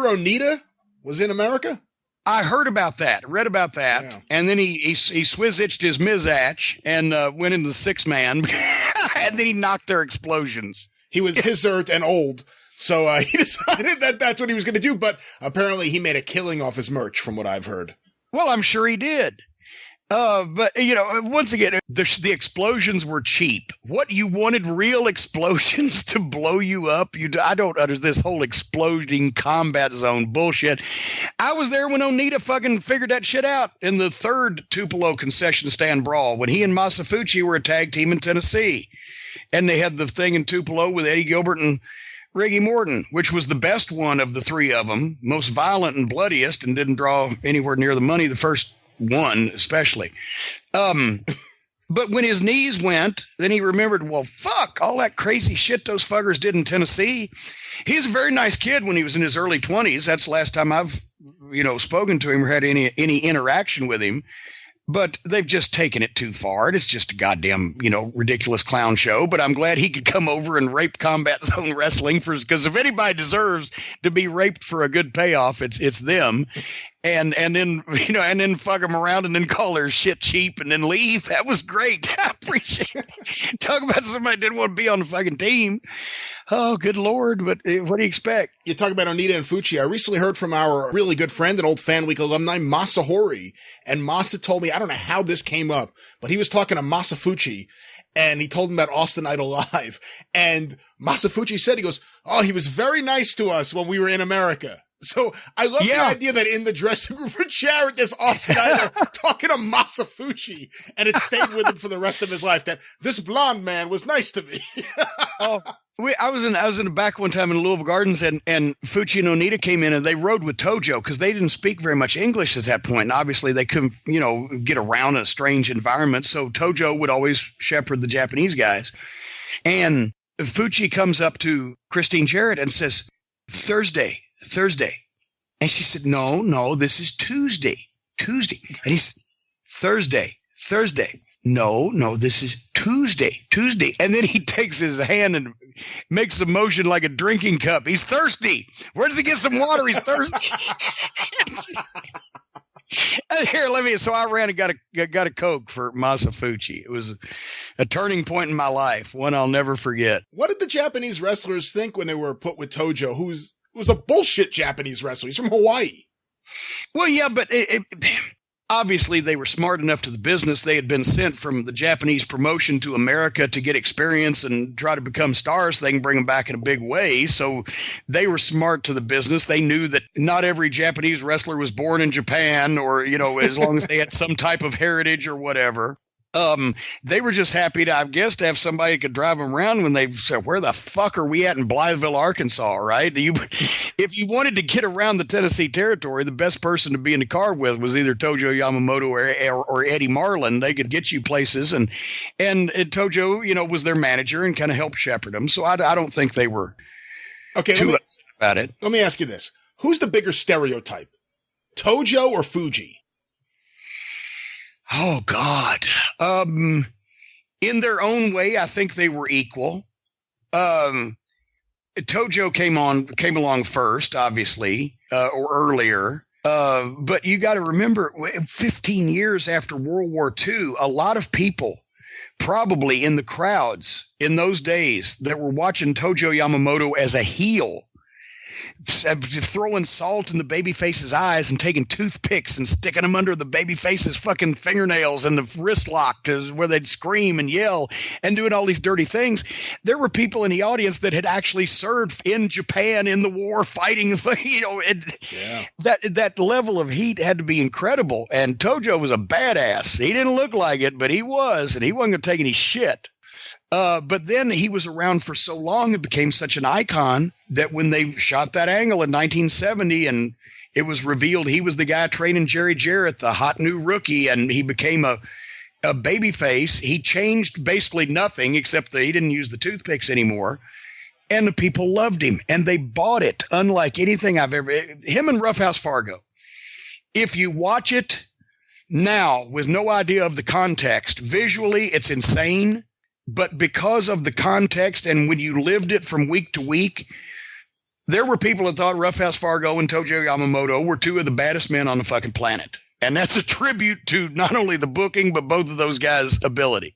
hear Onita was in America? I heard about that, read about that, Yeah. and then he swizz-itched his mizatch and went into the 6-man, and then he knocked their explosions. He was hizard and old, so he decided that that's what he was going to do, but apparently he made a killing off his merch, from what I've heard. Well, I'm sure he did. But, once again, the explosions were cheap. What, you wanted real explosions to blow you up? I don't understand this whole exploding combat zone bullshit. I was there when Onita fucking figured that shit out in the third Tupelo concession stand brawl when he and Masa Fuchi were a tag team in Tennessee. And they had the thing in Tupelo with Eddie Gilbert and Riggy Morton, which was the best one of the three of them, most violent and bloodiest, and didn't draw anywhere near the money the first one especially. But when his knees went, then he remembered, well, fuck, all that crazy shit those fuckers did in Tennessee. He's a very nice kid when he was in his early 20s. That's the last time I've, spoken to him or had any interaction with him. But they've just taken it too far. And it's just a goddamn, ridiculous clown show. But I'm glad he could come over and rape Combat Zone Wrestling because if anybody deserves to be raped for a good payoff, it's them. And then and then fuck them around and then call their shit cheap and then leave. That was great. I appreciate it. Talk about somebody that didn't want to be on the fucking team. Oh, good Lord. But what do you expect? You talk about Onita and Fuchi. I recently heard from our really good friend and old Fan Week alumni, Masa Hori. And Masa told me, I don't know how this came up, but he was talking to Masa Fuchi. And he told him about Austin Idol Live. And Masa Fuchi said, he goes, oh, he was very nice to us when we were in America. So I love the idea that in the dressing room for Jarrett, there's Austin Idol talking to Masa Fuchi, and it stayed with him for the rest of his life that this blonde man was nice to me. I was in the back one time in Louisville Gardens, and Fuchi and Onita came in, and they rode with Tojo because they didn't speak very much English at that point, and obviously they couldn't, get around in a strange environment. So Tojo would always shepherd the Japanese guys, and Fuchi comes up to Christine Jarrett and says, Thursday. And she said, no, this is Tuesday. And he said, Thursday. No, this is Tuesday. And then he takes his hand and makes a motion like a drinking cup. He's thirsty. Where does he get some water? He's thirsty. So I ran and got a Coke for Masa Fuchi. It was a turning point in my life, one I'll never forget. What did the Japanese wrestlers think when they were put with Tojo, who was a bullshit Japanese wrestler? He's from Hawaii. Well, yeah, but obviously they were smart enough to the business. They had been sent from the Japanese promotion to America to get experience and try to become stars so they can bring them back in a big way. So they were smart to the business. They knew that not every Japanese wrestler was born in Japan or, as long as they had some type of heritage or whatever. They were just happy to have somebody who could drive them around when they said, where the fuck are we at in Blytheville, Arkansas, right? If you wanted to get around the Tennessee territory, the best person to be in the car with was either Tojo Yamamoto or Eddie Marlin. They could get you places, and Tojo, was their manager and kind of helped shepherd them. So I don't think they were too upset about it. Let me ask you this. Who's the bigger stereotype, Tojo or Fuji? Oh, God. In their own way, I think they were equal. Tojo came along first, obviously, or earlier. But you got to remember, 15 years after World War II, a lot of people probably in the crowds in those days that were watching Tojo Yamamoto as a heel, throwing salt in the babyface's eyes and taking toothpicks and sticking them under the babyface's fucking fingernails and the wrist lock where they'd scream and yell and doing all these dirty things. There were people in the audience that had actually served in Japan in the war fighting, that level of heat had to be incredible. And Tojo was a badass. He didn't look like it, but he was, and he wasn't going to take any shit. But then he was around for so long, it became such an icon that when they shot that angle in 1970 and it was revealed he was the guy training Jerry Jarrett, the hot new rookie, and he became a baby face, he changed basically nothing except that he didn't use the toothpicks anymore. And the people loved him and they bought it unlike anything him and Roughhouse Fargo. If you watch it now with no idea of the context, visually it's insane. But because of the context and when you lived it from week to week, there were people that thought Roughhouse Fargo and Tojo Yamamoto were two of the baddest men on the fucking planet. And that's a tribute to not only the booking, but both of those guys' ability.